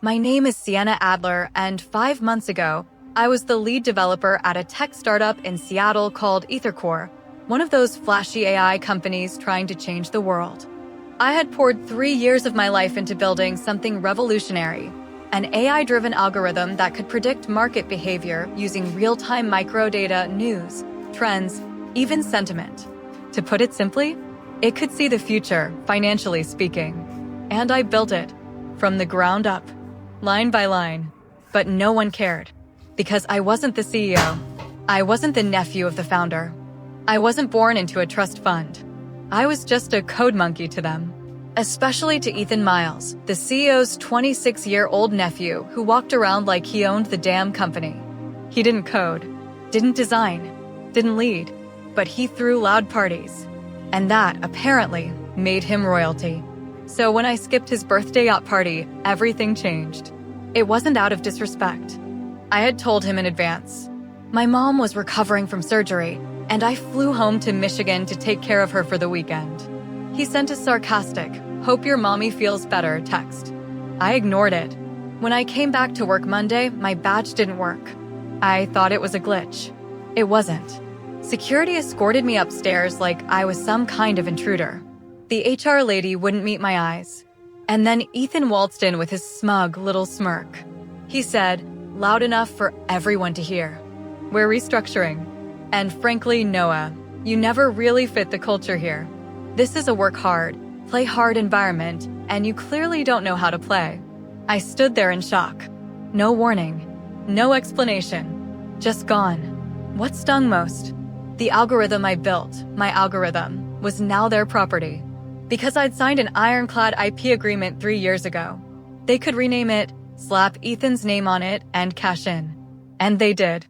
My name is Sienna Adler, and 5 months ago, I was the lead developer at a tech startup in Seattle called Ethercore, one of those flashy AI companies trying to change the world. I had poured 3 years of my life into building something revolutionary, an AI-driven algorithm that could predict market behavior using real-time microdata, news, trends, even sentiment. To put it simply, it could see the future, financially speaking. And I built it, from the ground up, line by line. But no one cared, because I wasn't the CEO. I wasn't the nephew of the founder. I wasn't born into a trust fund. I was just a code monkey to them. Especially to Ethan Miles, the CEO's 26-year-old nephew who walked around like he owned the damn company. He didn't code, didn't design, didn't lead, but he threw loud parties. And that, apparently, made him royalty. So when I skipped his birthday yacht party, everything changed. It wasn't out of disrespect. I had told him in advance. My mom was recovering from surgery, and I flew home to Michigan to take care of her for the weekend. He sent a sarcastic, "Hope your mommy feels better" text. I ignored it. When I came back to work Monday, my badge didn't work. I thought it was a glitch. It wasn't. Security escorted me upstairs like I was some kind of intruder. The HR lady wouldn't meet my eyes. And then Ethan waltzed in with his smug little smirk. He said, loud enough for everyone to hear, "We're restructuring. And frankly, Noah, you never really fit the culture here. This is a work hard, play hard environment, and you clearly don't know how to play." I stood there in shock. No warning, no explanation, just gone. What stung most? The algorithm I built, my algorithm, was now their property. Because I'd signed an ironclad IP agreement 3 years ago. They could rename it, slap Ethan's name on it, and cash in. And they did.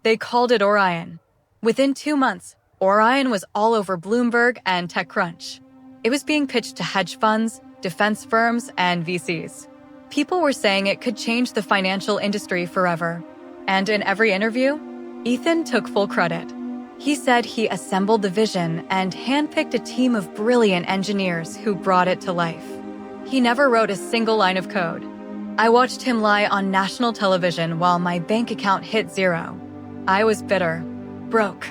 They called it Orion. Within 2 months, Orion was all over Bloomberg and TechCrunch. It was being pitched to hedge funds, defense firms, and VCs. People were saying it could change the financial industry forever. And in every interview, Ethan took full credit. He said he assembled the vision and handpicked a team of brilliant engineers who brought it to life. He never wrote a single line of code. I watched him lie on national television while my bank account hit zero. I was bitter, broke,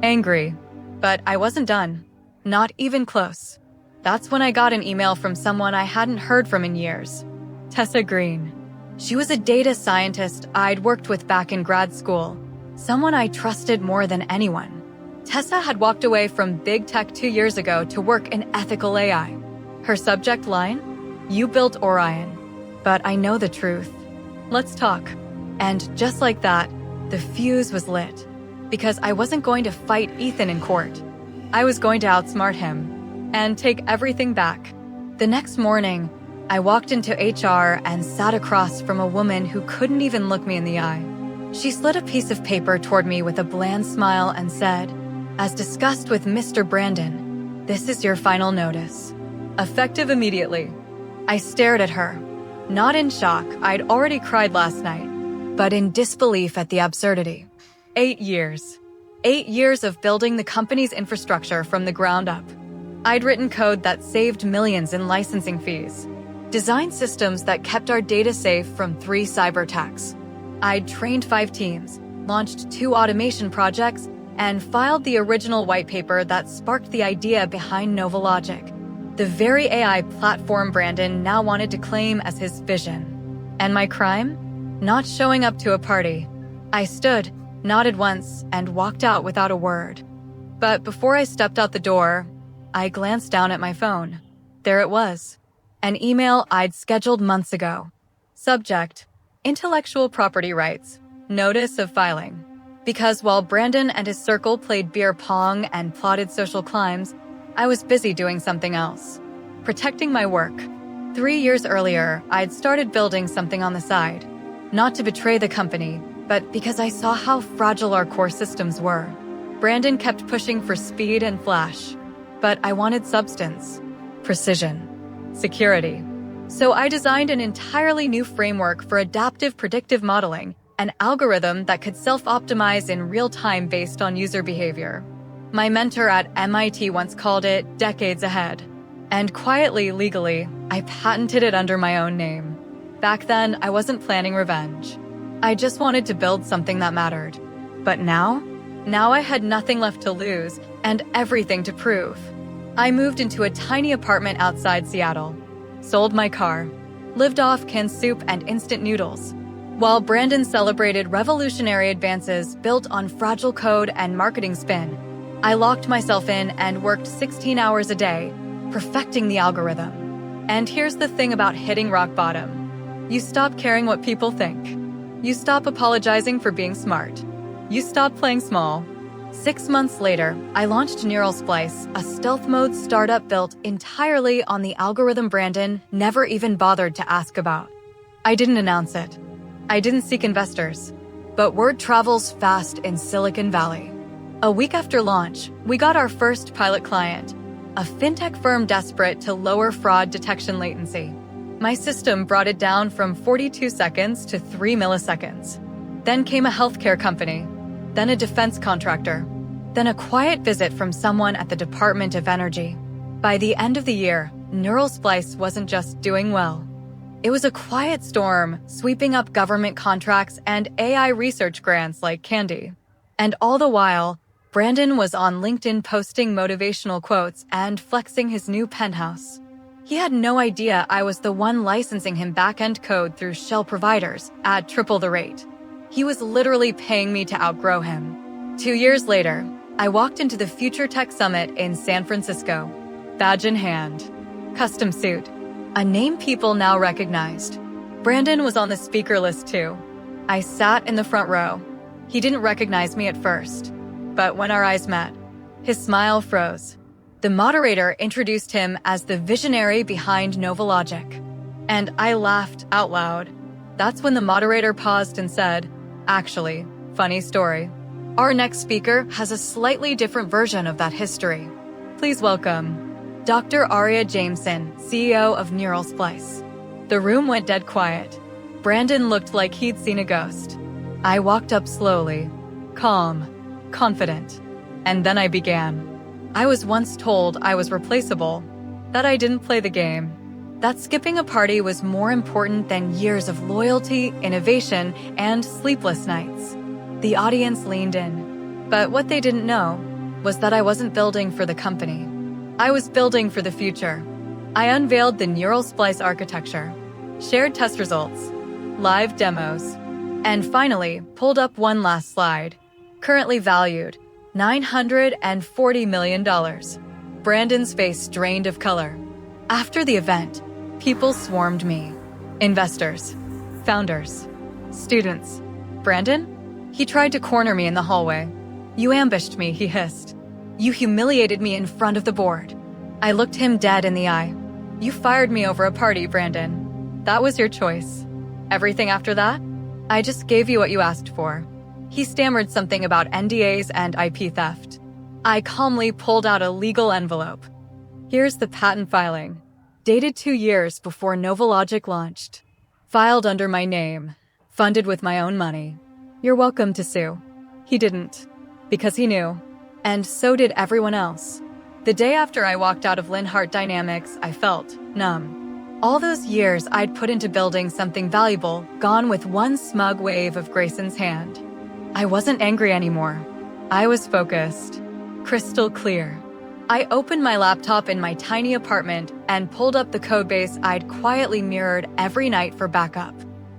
angry, but I wasn't done. Not even close. That's when I got an email from someone I hadn't heard from in years. Tessa Green. She was a data scientist I'd worked with back in grad school. Someone I trusted more than anyone. Tessa had walked away from big tech 2 years ago to work in ethical AI. Her subject line? "You built Orion." But I know the truth. Let's talk. And just like that, the fuse was lit. Because I wasn't going to fight Ethan in court. I was going to outsmart him and take everything back. The next morning, I walked into HR and sat across from a woman who couldn't even look me in the eye. She slid a piece of paper toward me with a bland smile and said, "As discussed with Mr. Brandon, this is your final notice. Effective immediately." I stared at her. Not in shock, I'd already cried last night, but in disbelief at the absurdity. 8 years. 8 years of building the company's infrastructure from the ground up. I'd written code that saved millions in licensing fees, designed systems that kept our data safe from 3 cyber attacks. I'd trained 5 teams, launched 2 automation projects, and filed the original white paper that sparked the idea behind Novalogic, the very AI platform Brandon now wanted to claim as his vision. And my crime? Not showing up to a party. I stood, nodded once, and walked out without a word. But before I stepped out the door, I glanced down at my phone. There it was. An email I'd scheduled months ago. Subject: Intellectual Property Rights. Notice of filing. Because while Brandon and his circle played beer pong and plotted social climbs, I was busy doing something else. Protecting my work. 3 years earlier, I'd started building something on the side. Not to betray the company, but because I saw how fragile our core systems were. Brandon kept pushing for speed and flash, but I wanted substance, precision, security. So I designed an entirely new framework for adaptive predictive modeling, an algorithm that could self-optimize in real time based on user behavior. My mentor at MIT once called it decades ahead. And quietly, legally, I patented it under my own name. Back then, I wasn't planning revenge. I just wanted to build something that mattered. But now I had nothing left to lose and everything to prove. I moved into a tiny apartment outside Seattle, sold my car, lived off canned soup and instant noodles, while Brandon celebrated revolutionary advances built on fragile code and marketing spin. I locked myself in and worked 16 hours a day, perfecting the algorithm. And here's the thing about hitting rock bottom. You stop caring what people think. You stop apologizing for being smart. You stop playing small. 6 months later, I launched Neural Splice, a stealth mode startup built entirely on the algorithm Brandon never even bothered to ask about. I didn't announce it. I didn't seek investors. But word travels fast in Silicon Valley. A week after launch, we got our first pilot client, a fintech firm desperate to lower fraud detection latency. My system brought it down from 42 seconds to 3 milliseconds. Then came a healthcare company, then a defense contractor, then a quiet visit from someone at the Department of Energy. By the end of the year, Neural Splice wasn't just doing well. It was a quiet storm, sweeping up government contracts and AI research grants like candy. And all the while, Brandon was on LinkedIn posting motivational quotes and flexing his new penthouse. He had no idea I was the one licensing him back-end code through shell providers at triple the rate. He was literally paying me to outgrow him. 2 years later, I walked into the Future Tech Summit in San Francisco, badge in hand, custom suit, a name people now recognized. Brandon was on the speaker list too. I sat in the front row. He didn't recognize me at first, but when our eyes met, his smile froze. The moderator introduced him as the visionary behind Novalogic, and I laughed out loud. That's when the moderator paused and said, "Actually, funny story. Our next speaker has a slightly different version of that history. Please welcome Dr. Arya Jameson, CEO of Neural Splice." The room went dead quiet. Brandon looked like he'd seen a ghost. I walked up slowly, calm, confident, and then I began. I was once told I was replaceable, that I didn't play the game, that skipping a party was more important than years of loyalty, innovation, and sleepless nights. The audience leaned in, but what they didn't know was that I wasn't building for the company. I was building for the future. I unveiled the Neural Splice architecture, shared test results, live demos, and finally pulled up one last slide, currently valued $940 million. Brandon's face drained of color. After the event, people swarmed me. Investors, founders, students. "Brandon?" He tried to corner me in the hallway. "You ambushed me," he hissed. "You humiliated me in front of the board." I looked him dead in the eye. "You fired me over a party, Brandon. That was your choice. Everything after that? I just gave you what you asked for." He stammered something about NDAs and IP theft. I calmly pulled out a legal envelope. "Here's the patent filing, dated 2 years before Novalogic launched. Filed under my name, funded with my own money. You're welcome to sue." He didn't, because he knew, and so did everyone else. The day after I walked out of Linhart Dynamics, I felt numb. All those years I'd put into building something valuable, gone with one smug wave of Grayson's hand. I wasn't angry anymore. I was focused, crystal clear. I opened my laptop in my tiny apartment and pulled up the codebase I'd quietly mirrored every night for backup.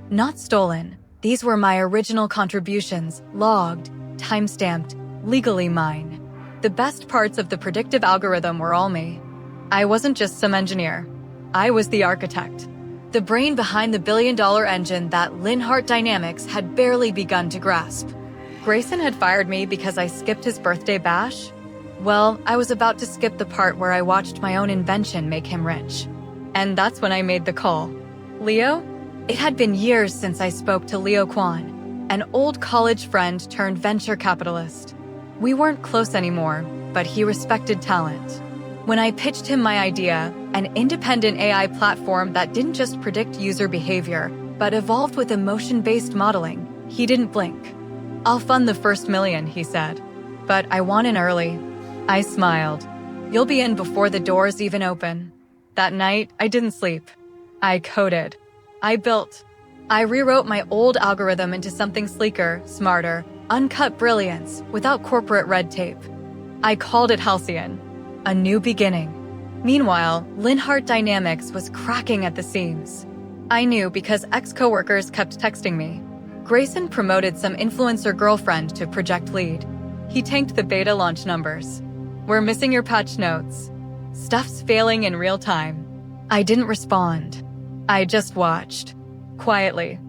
Not stolen. These were my original contributions, logged, timestamped, legally mine. The best parts of the predictive algorithm were all me. I wasn't just some engineer. I was the architect. The brain behind the billion-dollar engine that Linhart Dynamics had barely begun to grasp. Grayson had fired me because I skipped his birthday bash? Well, I was about to skip the part where I watched my own invention make him rich. And that's when I made the call. Leo? It had been years since I spoke to Leo Kwan, an old college friend turned venture capitalist. We weren't close anymore, but he respected talent. When I pitched him my idea, an independent AI platform that didn't just predict user behavior, but evolved with emotion-based modeling, he didn't blink. "I'll fund the first $1 million," he said. "But I want in early." I smiled. "You'll be in before the doors even open." That night, I didn't sleep. I coded. I rewrote my old algorithm into something sleeker, smarter, uncut brilliance without corporate red tape. I called it Halcyon, a new beginning. Meanwhile, Linhart Dynamics was cracking at the seams. I knew because ex-coworkers kept texting me. Grayson promoted some influencer girlfriend to project lead. He tanked the beta launch numbers. We're missing your patch notes. Stuff's failing in real time. I didn't respond. I just watched. Quietly.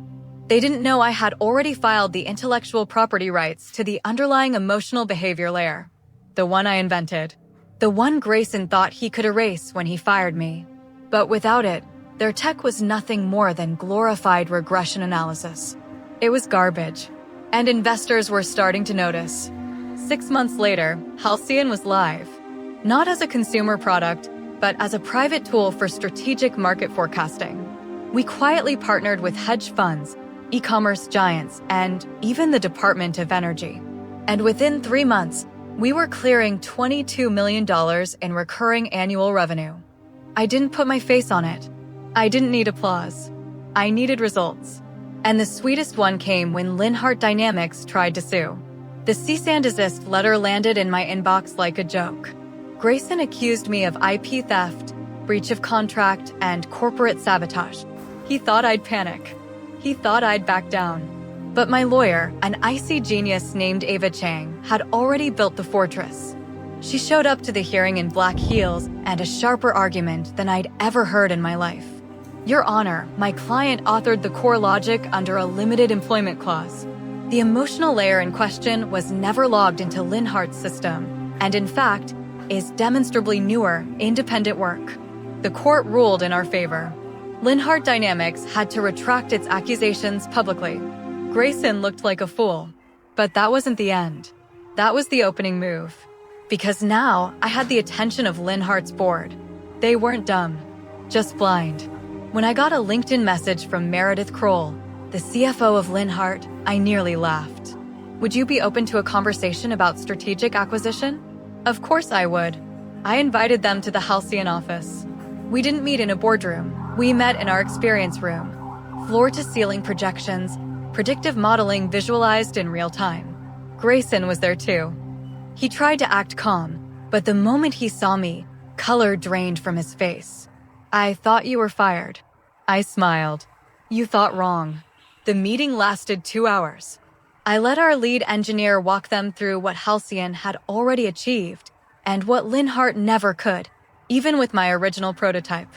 They didn't know I had already filed the intellectual property rights to the underlying emotional behavior layer. The one I invented. The one Grayson thought he could erase when he fired me. But without it, their tech was nothing more than glorified regression analysis. It was garbage. And investors were starting to notice. 6 months later, Halcyon was live. Not as a consumer product, but as a private tool for strategic market forecasting. We quietly partnered with hedge funds, e-commerce giants, and even the Department of Energy. And within 3 months, we were clearing $22 million in recurring annual revenue. I didn't put my face on it. I didn't need applause. I needed results. And the sweetest one came when Linhart Dynamics tried to sue. The cease and desist letter landed in my inbox like a joke. Grayson accused me of IP theft, breach of contract, and corporate sabotage. He thought I'd panic. He thought I'd back down. But my lawyer, an icy genius named Ava Chang, had already built the fortress. She showed up to the hearing in black heels and a sharper argument than I'd ever heard in my life. Your Honor, my client authored the core logic under a limited employment clause. The emotional layer in question was never logged into Linhart's system, and in fact, is demonstrably newer, independent work. The court ruled in our favor. Linhart Dynamics had to retract its accusations publicly. Grayson looked like a fool, but that wasn't the end. That was the opening move. Because now I had the attention of Linhart's board. They weren't dumb, just blind. When I got a LinkedIn message from Meredith Kroll, the CFO of Linhart, I nearly laughed. Would you be open to a conversation about strategic acquisition? Of course I would. I invited them to the Halcyon office. We didn't meet in a boardroom. We met in our experience room. Floor-to-ceiling projections, predictive modeling visualized in real time. Grayson was there too. He tried to act calm, but the moment he saw me, color drained from his face. I thought you were fired. I smiled. You thought wrong. The meeting lasted 2 hours. I let our lead engineer walk them through what Halcyon had already achieved and what Linhart never could, even with my original prototype.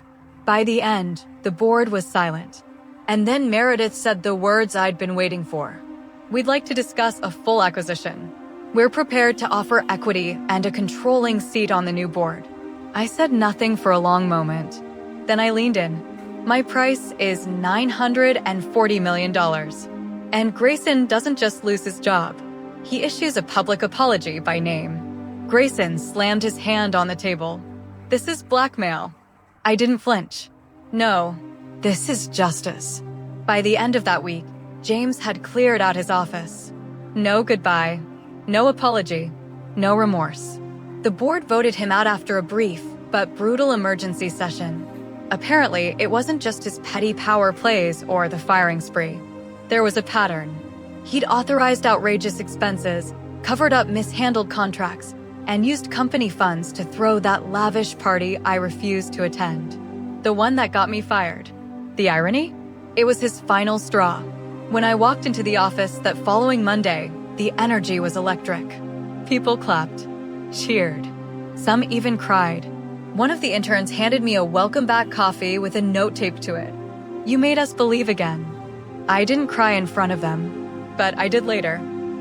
By the end, the board was silent. And then Meredith said the words I'd been waiting for. We'd like to discuss a full acquisition. We're prepared to offer equity and a controlling seat on the new board. I said nothing for a long moment. Then I leaned in. My price is $940 million. And Grayson doesn't just lose his job. He issues a public apology by name. Grayson slammed his hand on the table. This is blackmail. I didn't flinch. No, this is justice. By the end of that week, James had cleared out his office. No goodbye, no apology, no remorse. The board voted him out after a brief but brutal emergency session. Apparently, it wasn't just his petty power plays or the firing spree. There was a pattern. He'd authorized outrageous expenses, covered up mishandled contracts, and used company funds to throw that lavish party I refused to attend. The one that got me fired. The irony? It was his final straw. When I walked into the office that following Monday, the energy was electric. People clapped, cheered. Some even cried. One of the interns handed me a welcome back coffee with a note taped to it. You made us believe again. I didn't cry in front of them, but I did later.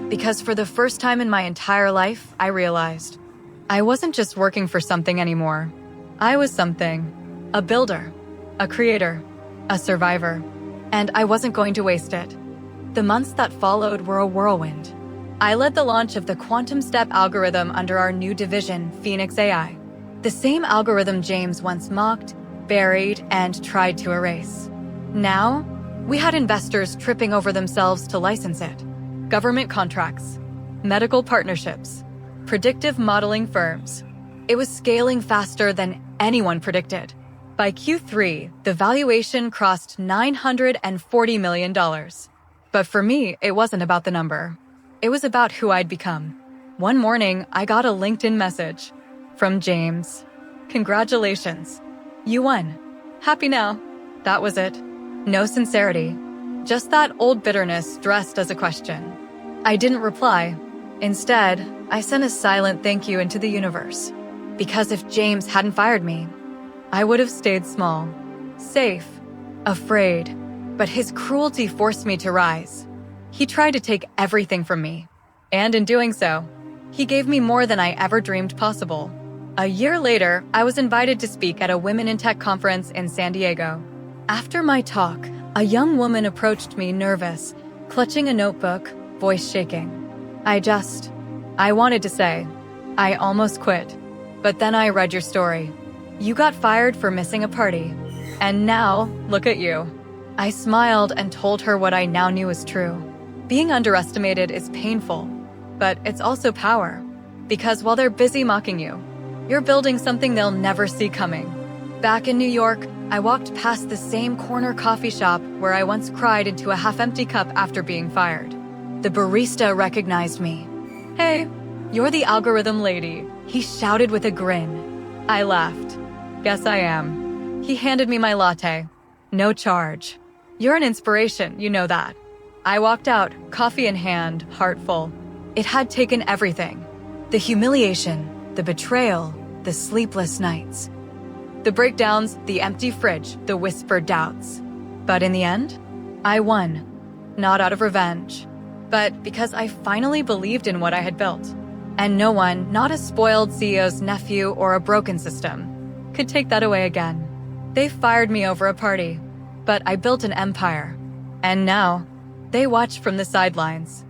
Because for the first time in my entire life, I realized I wasn't just working for something anymore. I was something. A builder, a creator, a survivor. And I wasn't going to waste it. The months that followed were a whirlwind. I led the launch of the quantum step algorithm under our new division, Phoenix AI. The same algorithm James once mocked, buried, and tried to erase. Now, we had investors tripping over themselves to license it. Government contracts, medical partnerships, predictive modeling firms. It was scaling faster than anyone predicted. By Q3, the valuation crossed $940 million. But for me, it wasn't about the number. It was about who I'd become. One morning, I got a LinkedIn message from James. Congratulations. You won. Happy now. That was it. No sincerity. Just that old bitterness dressed as a question. I didn't reply. Instead, I sent a silent thank you into the universe. Because if James hadn't fired me, I would have stayed small, safe, afraid. But his cruelty forced me to rise. He tried to take everything from me. And in doing so, he gave me more than I ever dreamed possible. A year later, I was invited to speak at a Women in Tech conference in San Diego. After my talk, a young woman approached me nervous, clutching a notebook, voice shaking. I wanted to say, I almost quit. But then I read your story. You got fired for missing a party. And now, look at you. I smiled and told her what I now knew was true. Being underestimated is painful, but it's also power. Because while they're busy mocking you, you're building something they'll never see coming. Back in New York, I walked past the same corner coffee shop where I once cried into a half-empty cup after being fired. The barista recognized me. Hey, you're the algorithm lady, he shouted with a grin. I laughed. Guess I am. He handed me my latte. No charge. You're an inspiration, you know that. I walked out, coffee in hand, heart full. It had taken everything. The humiliation, the betrayal, the sleepless nights. The breakdowns, the empty fridge, the whispered doubts. But in the end, I won. Not out of revenge, but because I finally believed in what I had built. And no one, not a spoiled CEO's nephew or a broken system, could take that away again. They fired me over a party, but I built an empire. And now, they watch from the sidelines.